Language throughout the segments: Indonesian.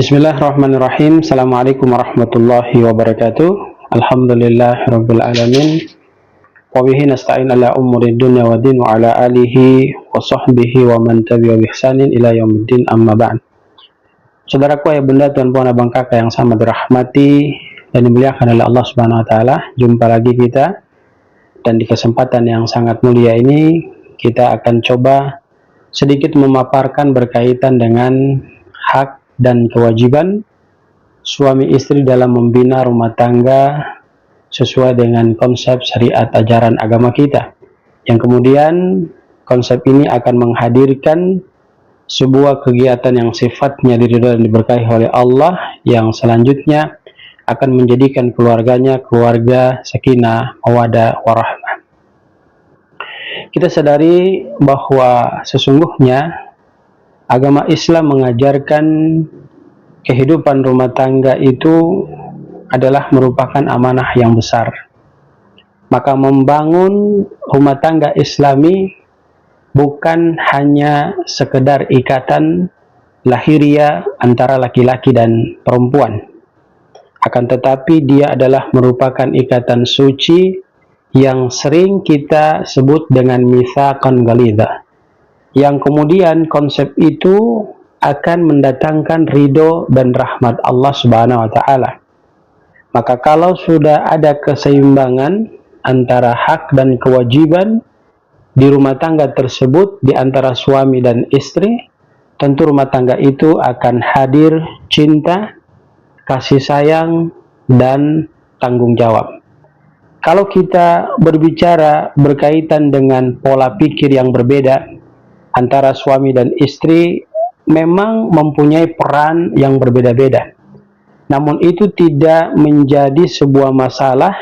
Bismillahirrahmanirrahim. Assalamualaikum warahmatullahi wabarakatuh. Alhamdulillah rabbil alamin. Wa bihi nasta'in ala umuri dunya wa din wa ala alihi wa sahbihi wa man tabi'a bi ihsanin ila yaumiddin, amma ba'd. Saudaraku, ayah bunda, tuan puan, abang kakak yang sama dirahmati dan dimuliakan oleh Allah Subhanahu wa taala, jumpa lagi kita, dan di kesempatan yang sangat mulia ini kita akan coba sedikit memaparkan berkaitan dengan hak dan kewajiban suami istri dalam membina rumah tangga sesuai dengan konsep syariat ajaran agama kita, yang kemudian konsep ini akan menghadirkan sebuah kegiatan yang sifatnya diridhoi dan diberkahi oleh Allah, yang selanjutnya akan menjadikan keluarganya keluarga sakinah, mawaddah, warahmah. Kita sadari bahwa sesungguhnya agama Islam mengajarkan kehidupan rumah tangga itu adalah merupakan amanah yang besar. Maka membangun rumah tangga Islami bukan hanya sekedar ikatan lahiriah antara laki-laki dan perempuan, akan tetapi dia adalah merupakan ikatan suci yang sering kita sebut dengan mitsaqan ghalidha, yang kemudian konsep itu akan mendatangkan ridho dan rahmat Allah Subhanahu wa taala. Maka kalau sudah ada keseimbangan antara hak dan kewajiban di rumah tangga tersebut di antara suami dan istri, tentu rumah tangga itu akan hadir cinta, kasih sayang, dan tanggung jawab. Kalau kita berbicara berkaitan dengan pola pikir yang berbeda antara suami dan istri, memang mempunyai peran yang berbeda-beda. Namun itu tidak menjadi sebuah masalah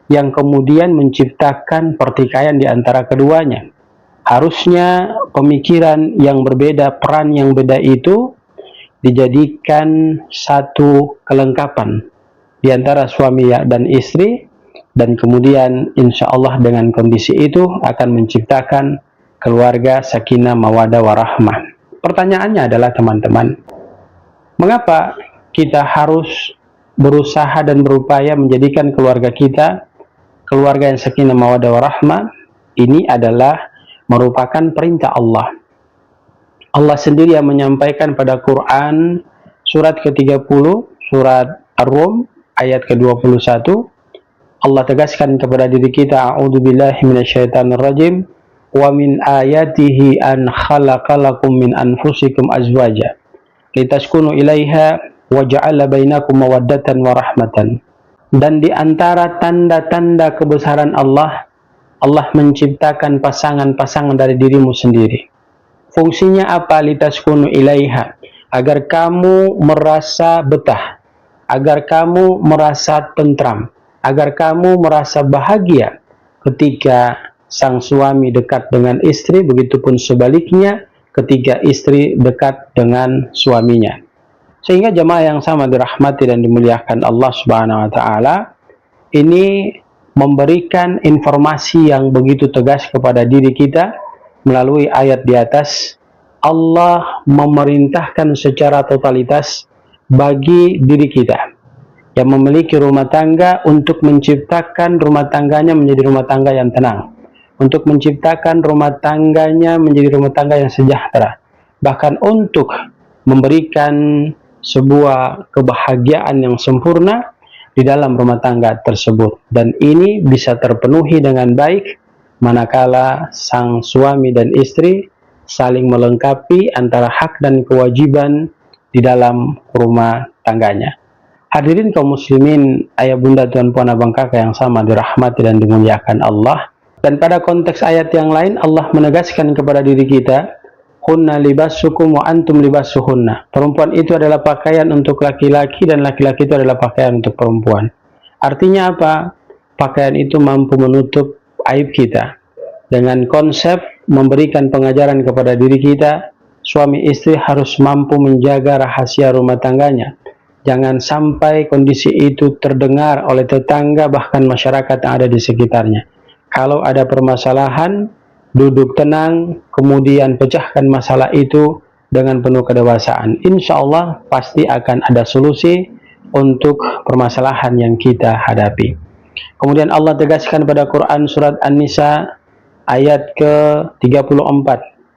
yang kemudian menciptakan pertikaian di antara keduanya. Harusnya pemikiran yang berbeda, peran yang beda itu dijadikan satu kelengkapan di antara suami dan istri, dan kemudian insya Allah dengan kondisi itu akan menciptakan keluarga sakinah, mawaddah, warahmah. Pertanyaannya adalah, teman-teman, mengapa kita harus berusaha dan berupaya menjadikan keluarga kita keluarga yang sakinah, mawaddah, warahmah? Ini adalah merupakan perintah Allah. Allah sendiri yang menyampaikan pada Quran surat ke-30, surat Ar-Rum ayat ke-21. Allah tegaskan kepada diri kita, a'udzubillahi minasyaitonirrajim, wa min ayatihi an khalaqalakum min anfusikum azwaja litaskunu ilaiha wa ja'ala bainakum mawaddatan wa rahmatan. Dan di antara tanda-tanda kebesaran Allah, Allah menciptakan pasangan-pasangan dari dirimu sendiri. Fungsinya apa? Litaskunu ilaiha, agar kamu merasa betah, agar kamu merasa tentram, agar kamu merasa bahagia ketika sang suami dekat dengan istri, begitupun sebaliknya ketika istri dekat dengan suaminya. Sehingga jemaah yang sama dirahmati dan dimuliakan Allah Subhanahu wa taala, ini memberikan informasi yang begitu tegas kepada diri kita melalui ayat di atas. Allah memerintahkan secara totalitas bagi diri kita yang memiliki rumah tangga untuk menciptakan rumah tangganya menjadi rumah tangga yang tenang, untuk menciptakan rumah tangganya menjadi rumah tangga yang sejahtera, bahkan untuk memberikan sebuah kebahagiaan yang sempurna di dalam rumah tangga tersebut. Dan ini bisa terpenuhi dengan baik manakala sang suami dan istri saling melengkapi antara hak dan kewajiban di dalam rumah tangganya. Hadirin kaum muslimin, ayah bunda, tuan puan, abang kakak yang sama dirahmati dan dimuliakan Allah. Dan pada konteks ayat yang lain, Allah menegaskan kepada diri kita, hunna libasukum wa antum libasuhunna. Perempuan itu adalah pakaian untuk laki-laki dan laki-laki itu adalah pakaian untuk perempuan. Artinya apa? Pakaian itu mampu menutup aib kita. Dengan konsep memberikan pengajaran kepada diri kita, suami istri harus mampu menjaga rahasia rumah tangganya. Jangan sampai kondisi itu terdengar oleh tetangga, bahkan masyarakat yang ada di sekitarnya. Kalau ada permasalahan, duduk tenang, kemudian pecahkan masalah itu dengan penuh kedewasaan, insya Allah pasti akan ada solusi untuk permasalahan yang kita hadapi. Kemudian Allah tegaskan pada Quran surat An-Nisa ayat ke-34.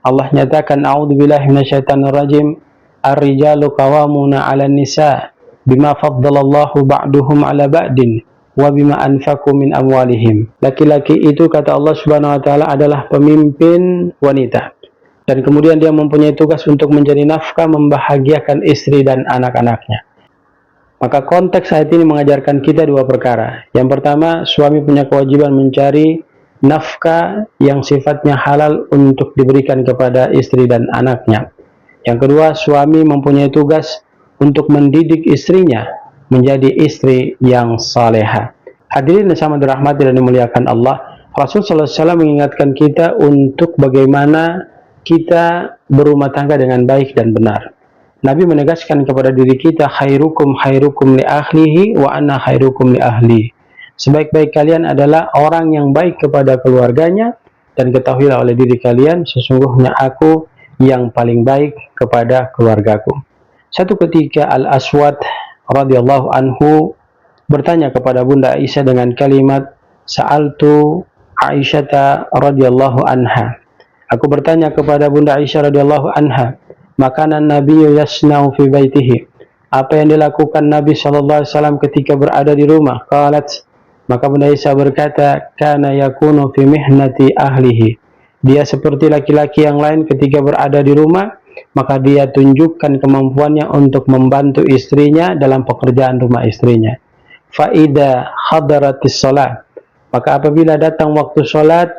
Allah nyatakan, a'udzubillahi minasyaitonirrajim, ar-rijalu qawwamuna 'alan nisa bima faddalallahu ba'duhum 'ala ba'din wa bima anfaqu min amwalihim. Laki-laki itu, kata Allah Subhanahu wa taala, adalah pemimpin wanita. Dan kemudian dia mempunyai tugas untuk menjadi nafkah, membahagiakan istri dan anak-anaknya. Maka konteks ayat ini mengajarkan kita dua perkara. Yang pertama, suami punya kewajiban mencari nafkah yang sifatnya halal untuk diberikan kepada istri dan anaknya. Yang kedua, suami mempunyai tugas untuk mendidik istrinya menjadi istri yang salehah. Hadirin yang sama dirahmati dan dimuliakan Allah, Rasulullah SAW mengingatkan kita untuk bagaimana kita berumah tangga dengan baik dan benar. Nabi menegaskan kepada diri kita, khairukum khairukum li ahlihi wa ana khairukum li ahli. Sebaik-baik kalian adalah orang yang baik kepada keluarganya, dan ketahuilah oleh diri kalian, sesungguhnya aku yang paling baik kepada keluargaku. Satu ketika Al-Aswad radhiyallahu anhu bertanya kepada Bunda Aisyah dengan kalimat, sa'altu Aisyata radhiyallahu anha. Aku bertanya kepada Bunda Aisyah radhiyallahu anha, makanan Nabi yasna'u fi baitihi. Apa yang dilakukan Nabi sallallahu alaihi wasallam ketika berada di rumah? Qalat, maka Bunda Aisyah berkata, kana yakunu fi mihnati ahlihi. Dia seperti laki-laki yang lain ketika berada di rumah, maka dia tunjukkan kemampuannya untuk membantu istrinya dalam pekerjaan rumah istrinya. Fa idza hadaratis shalah, maka apabila datang waktu salat,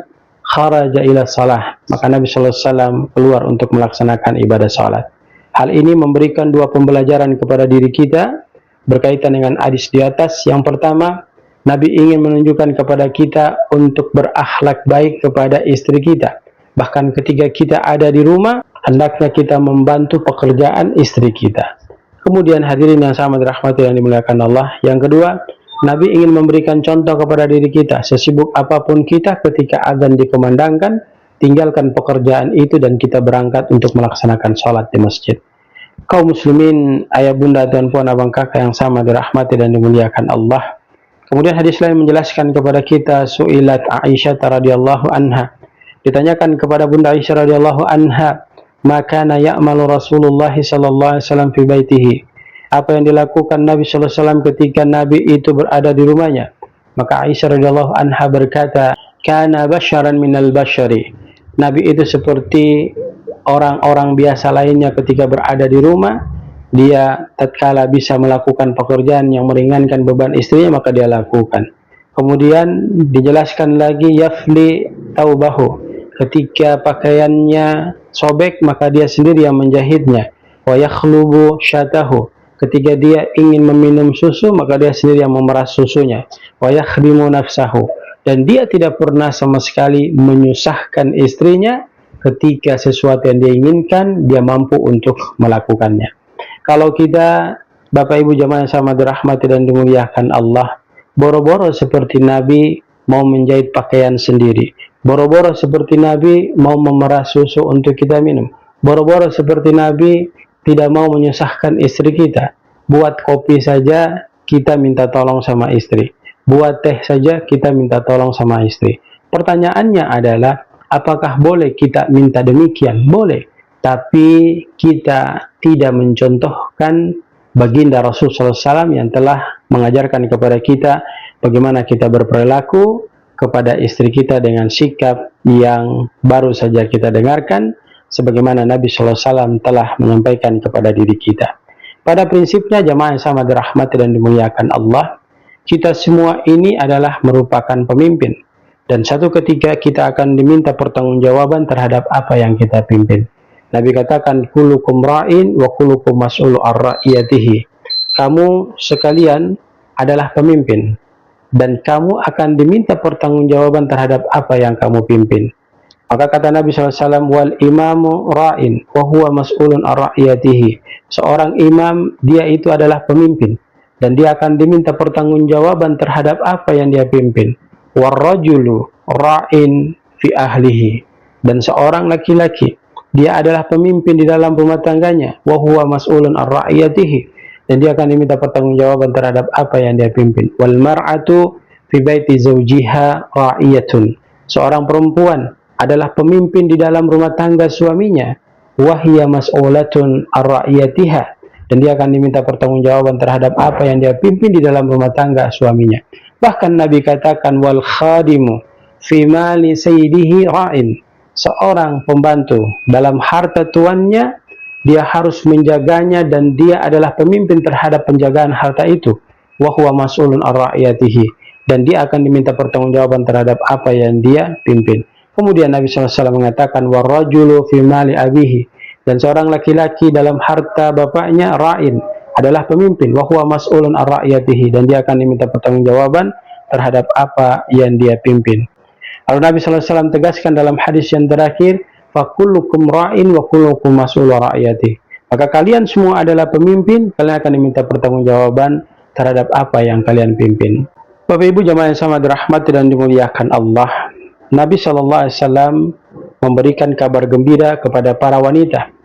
kharaja ila salah, maka Nabi sallallahu alaihi wasallam keluar untuk melaksanakan ibadah salat. Hal ini memberikan dua pembelajaran kepada diri kita berkaitan dengan hadis di atas. Yang pertama, Nabi ingin menunjukkan kepada kita untuk berakhlak baik kepada istri kita. Bahkan ketika kita ada di rumah, hendaknya kita membantu pekerjaan istri kita. Kemudian hadirin yang sama dirahmati dan dimuliakan Allah, yang kedua, Nabi ingin memberikan contoh kepada diri kita. Sesibuk apapun kita, ketika azan dikumandangkan, tinggalkan pekerjaan itu dan kita berangkat untuk melaksanakan sholat di masjid. Kaum muslimin, ayah bunda, tuan puan, abang kakak yang sama dirahmati dan dimuliakan Allah. Kemudian hadis lain menjelaskan kepada kita, su'ilat Aisyah radhiyallahu anha. Ditanyakan kepada Bunda Aisyah radhiyallahu anha, maka ya'malu Rasulullah sallallahu alaihi wasallam fi baitihi. Apa yang dilakukan Nabi sallallahu alaihi wasallam ketika Nabi itu berada di rumahnya? Maka Aisyah radhiyallahu anha berkata, kana basyaran minal basyari. Nabi itu seperti orang-orang biasa lainnya ketika berada di rumah. Dia tatkala bisa melakukan pekerjaan yang meringankan beban istrinya, maka dia lakukan. Kemudian dijelaskan lagi, yafli taubahu. Ketika pakaiannya sobek, maka dia sendiri yang menjahitnya. Wa yakhlubu syatahu. Ketika dia ingin meminum susu, maka dia sendiri yang memeras susunya. Wa yakhdimu nafsahu. Dan dia tidak pernah sama sekali menyusahkan istrinya. Ketika sesuatu yang dia inginkan, dia mampu untuk melakukannya. Kalau kita, Bapak Ibu jamaah yang sama dirahmati dan dimuliakan Allah, boro-boro seperti Nabi mau menjahit pakaian sendiri, boro-boro seperti Nabi mau memeras susu untuk kita minum, boro-boro seperti Nabi tidak mau menyusahkan istri kita. Buat kopi saja kita minta tolong sama istri, buat teh saja kita minta tolong sama istri. Pertanyaannya adalah, apakah boleh kita minta demikian? Boleh, tapi kita tidak mencontohkan baginda Rasul SAW yang telah mengajarkan kepada kita bagaimana kita berperilaku kepada istri kita dengan sikap yang baru saja kita dengarkan, sebagaimana Nabi SAW telah menyampaikan kepada diri kita. Pada prinsipnya jamaah yang sama dirahmati dan dimuliakan Allah, kita semua ini adalah merupakan pemimpin, dan satu ketika kita akan diminta pertanggungjawaban terhadap apa yang kita pimpin. Nabi katakan, kullukum ra'in wa kullukum mas'ulu ar-ra'iyatihi. Kamu sekalian adalah pemimpin, dan kamu akan diminta pertanggungjawaban terhadap apa yang kamu pimpin. Maka kata Nabi SAW, wal imamu ra'in wa huwa mas'ulun ar-ra'iyatihi. Seorang imam, dia itu adalah pemimpin, dan dia akan diminta pertanggungjawaban terhadap apa yang dia pimpin. War rajulu ra'in fi ahlihi. Dan seorang laki-laki, dia adalah pemimpin di dalam rumah tangganya, wa huwa mas'ulun ar ra'iyatihi, dan dia akan diminta pertanggungjawaban terhadap apa yang dia pimpin. Wal mar'atu fi baiti zawjiha ra'iyatun, seorang perempuan adalah pemimpin di dalam rumah tangga suaminya, wa hiya mas'ulatun ar ra'iyatiha, dan dia akan diminta pertanggungjawaban terhadap apa yang dia pimpin di dalam rumah tangga suaminya. Bahkan Nabi katakan, wal khadimu fi mali sayyidihi ra'in, seorang pembantu dalam harta tuannya, dia harus menjaganya dan dia adalah pemimpin terhadap penjagaan harta itu. Wa huwa mas'ulun ar ra'iyatihi, dan dia akan diminta pertanggungjawaban terhadap apa yang dia pimpin. Kemudian Nabi SAW mengatakan, warrajulu fi mali abihi, dan seorang laki-laki dalam harta bapaknya ra'in, adalah pemimpin. Wa huwa mas'ulun ar ra'iyatihi, dan dia akan diminta pertanggungjawaban terhadap apa yang dia pimpin. Lalu Nabi SAW tegaskan dalam hadis yang terakhir, fakullukum ra'in wa kullukum mas'ul ra'iyati, maka kalian semua adalah pemimpin, kalian akan diminta pertanggungjawaban terhadap apa yang kalian pimpin. Bapak Ibu jamaah yang sama dirahmati dan dimuliakan Allah, Nabi SAW memberikan kabar gembira kepada para wanita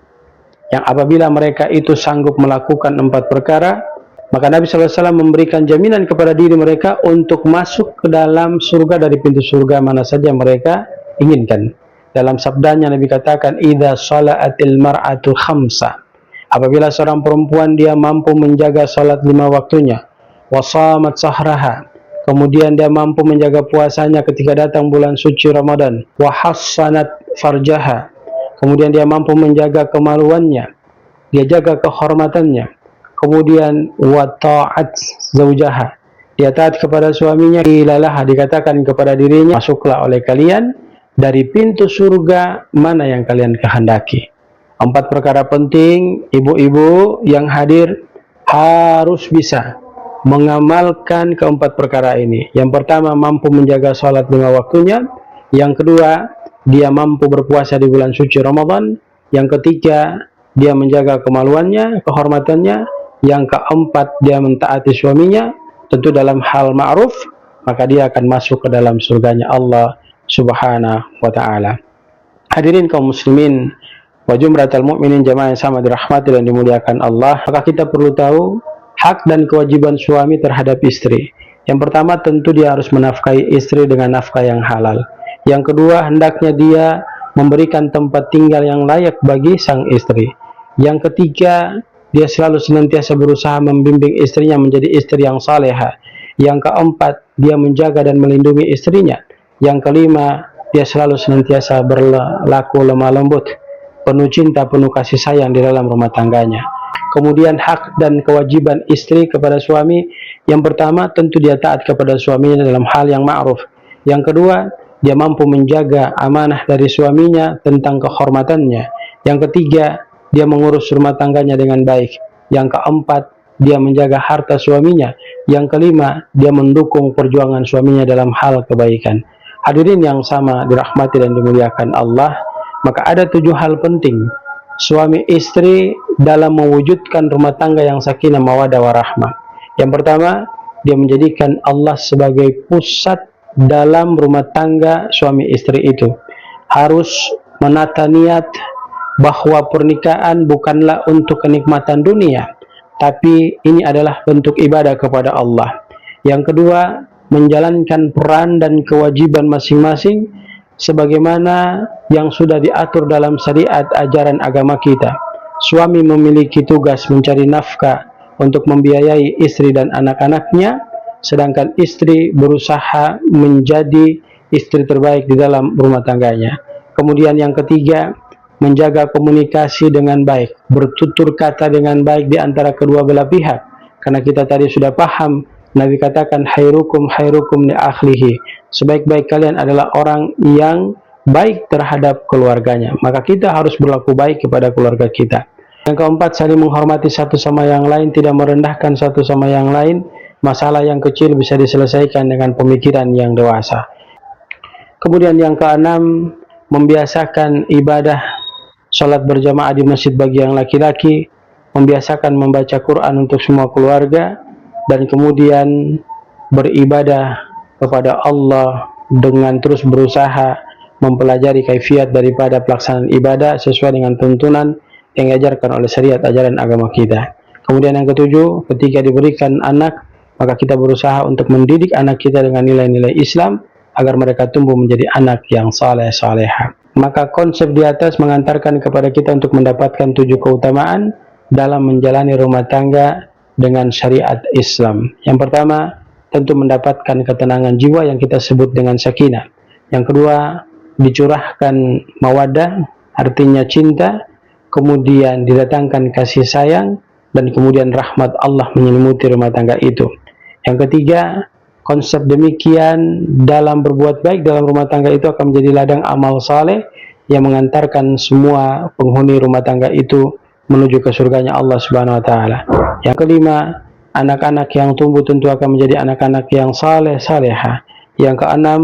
yang apabila mereka itu sanggup melakukan 4 perkara, maka Nabi SAW memberikan jaminan kepada diri mereka untuk masuk ke dalam surga dari pintu surga mana saja mereka inginkan. Dalam sabdanya Nabi katakan, idza salaatil mar'atu khamsa, apabila seorang perempuan dia mampu menjaga salat 5 waktunya, wa shamat sahraha, kemudian dia mampu menjaga puasanya ketika datang bulan suci Ramadan, wa hassanat farjaha, kemudian dia mampu menjaga kemaluannya, dia jaga kehormatannya, kemudian wa ta'at zaujaha, dia taat kepada suaminya, ilalah, dikatakan kepada dirinya, masuklah oleh kalian dari pintu surga mana yang kalian kehendaki. 4 perkara penting ibu-ibu yang hadir harus bisa mengamalkan ke-4 perkara ini. Yang pertama, mampu menjaga salat 5 waktunya. Yang kedua, dia mampu berpuasa di bulan suci Ramadan. Yang ketiga, dia menjaga kemaluannya, kehormatannya. Yang keempat, dia mentaati suaminya, tentu dalam hal ma'ruf, maka dia akan masuk ke dalam surganya Allah Subhanahu wa ta'ala. Hadirin kaum muslimin wa jumratal mu'minin jamaah yang sama dirahmati dan dimuliakan Allah, maka kita perlu tahu hak dan kewajiban suami terhadap istri. Yang pertama, tentu dia harus menafkahi istri dengan nafkah yang halal. Yang kedua, hendaknya dia memberikan tempat tinggal yang layak bagi sang istri. Yang ketiga, dia selalu senantiasa berusaha membimbing istrinya menjadi istri yang salehah. Yang keempat, dia menjaga dan melindungi istrinya. Yang kelima, dia selalu senantiasa berlaku lemah lembut, penuh cinta, penuh kasih sayang di dalam rumah tangganya. Kemudian hak dan kewajiban istri kepada suami, yang pertama tentu dia taat kepada suaminya dalam hal yang ma'ruf. Yang kedua, dia mampu menjaga amanah dari suaminya tentang kehormatannya. Yang ketiga, dia mengurus rumah tangganya dengan baik. Yang keempat, dia menjaga harta suaminya. Yang kelima, dia mendukung perjuangan suaminya dalam hal kebaikan. Hadirin yang sama dirahmati dan dimuliakan Allah, maka ada 7 hal penting suami istri dalam mewujudkan rumah tangga yang sakinah mawaddah warahmah. Yang pertama, dia menjadikan Allah sebagai pusat dalam rumah tangga suami istri itu. Harus menata niat bahwa pernikahan bukanlah untuk kenikmatan dunia, tapi ini adalah bentuk ibadah kepada Allah. Yang kedua, menjalankan peran dan kewajiban masing-masing sebagaimana yang sudah diatur dalam syariat ajaran agama kita. Suami memiliki tugas mencari nafkah untuk membiayai istri dan anak-anaknya, sedangkan istri berusaha menjadi istri terbaik di dalam rumah tangganya. Kemudian yang ketiga, menjaga komunikasi dengan baik, bertutur kata dengan baik di antara kedua belah pihak. Karena kita tadi sudah paham, Nabi katakan khairukum khairukum li akhlihi, sebaik-baik kalian adalah orang yang baik terhadap keluarganya. Maka kita harus berlaku baik kepada keluarga kita. Yang keempat, saling menghormati satu sama yang lain, tidak merendahkan satu sama yang lain. Masalah yang kecil bisa diselesaikan dengan pemikiran yang dewasa. Kemudian yang keenam, membiasakan ibadah salat berjamaah di masjid bagi yang laki-laki, membiasakan membaca Quran untuk semua keluarga, dan kemudian beribadah kepada Allah dengan terus berusaha mempelajari kaifiat daripada pelaksanaan ibadah sesuai dengan tuntunan yang diajarkan oleh syariat ajaran agama kita. Kemudian yang ketujuh, ketika diberikan anak, maka kita berusaha untuk mendidik anak kita dengan nilai-nilai Islam agar mereka tumbuh menjadi anak yang saleh-salehah. Maka konsep di atas mengantarkan kepada kita untuk mendapatkan 7 keutamaan dalam menjalani rumah tangga dengan syariat Islam. Yang pertama, tentu mendapatkan ketenangan jiwa yang kita sebut dengan sakinah. Yang kedua, dicurahkan mawaddah, artinya cinta, kemudian didatangkan kasih sayang, dan kemudian rahmat Allah menyelimuti rumah tangga itu. Yang ketiga, konsep demikian dalam berbuat baik dalam rumah tangga itu akan menjadi ladang amal saleh yang mengantarkan semua penghuni rumah tangga itu menuju ke surganya Allah Subhanahu wa taala. Yang kelima, anak-anak yang tumbuh tentu akan menjadi anak-anak yang saleh salehah. Yang keenam,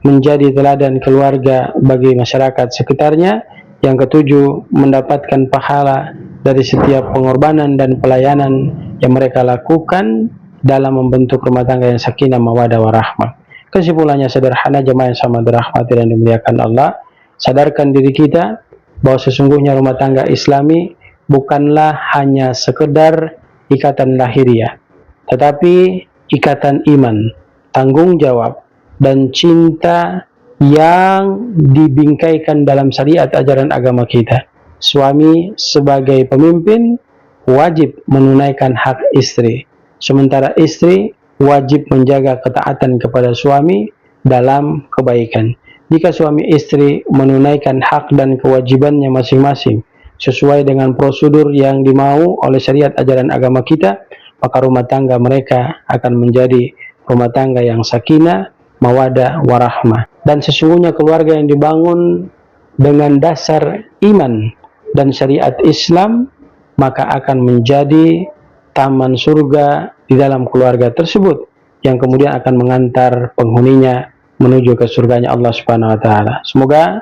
menjadi teladan keluarga bagi masyarakat sekitarnya. Yang ketujuh, mendapatkan pahala dari setiap pengorbanan dan pelayanan yang mereka lakukan dalam membentuk rumah tangga yang sakinah mawaddah warahmah. Kesimpulannya sederhana, jemaah yang sama dirahmati dan dimuliakan Allah, sadarkan diri kita bahwa sesungguhnya rumah tangga Islami bukanlah hanya sekedar ikatan lahiriah, tetapi ikatan iman, tanggung jawab, dan cinta yang dibingkaikan dalam syariat ajaran agama kita. Suami sebagai pemimpin wajib menunaikan hak istri, sementara istri wajib menjaga ketaatan kepada suami dalam kebaikan. Jika suami istri menunaikan hak dan kewajibannya masing-masing sesuai dengan prosedur yang dimau oleh syariat ajaran agama kita, maka rumah tangga mereka akan menjadi rumah tangga yang sakinah, mawaddah, warahmah. Dan sesungguhnya keluarga yang dibangun dengan dasar iman dan syariat Islam, maka akan menjadi taman surga di dalam keluarga tersebut, yang kemudian akan mengantar penghuninya menuju ke surganya Allah Subhanahu wa taala. Semoga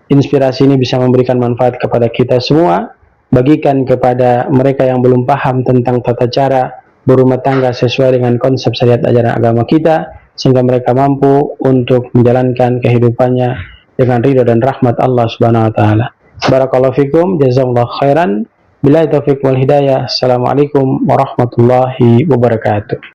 inspirasi ini bisa memberikan manfaat kepada kita semua. Bagikan kepada mereka yang belum paham tentang tata cara berumah tangga sesuai dengan konsep syariat ajaran agama kita, sehingga mereka mampu untuk menjalankan kehidupannya dengan ridha dan rahmat Allah Subhanahu wa taala. Barakallahu fikum, jazakumullahu khairan. Billahi taufiq wal hidayah. Assalamualaikum warahmatullahi wabarakatuh.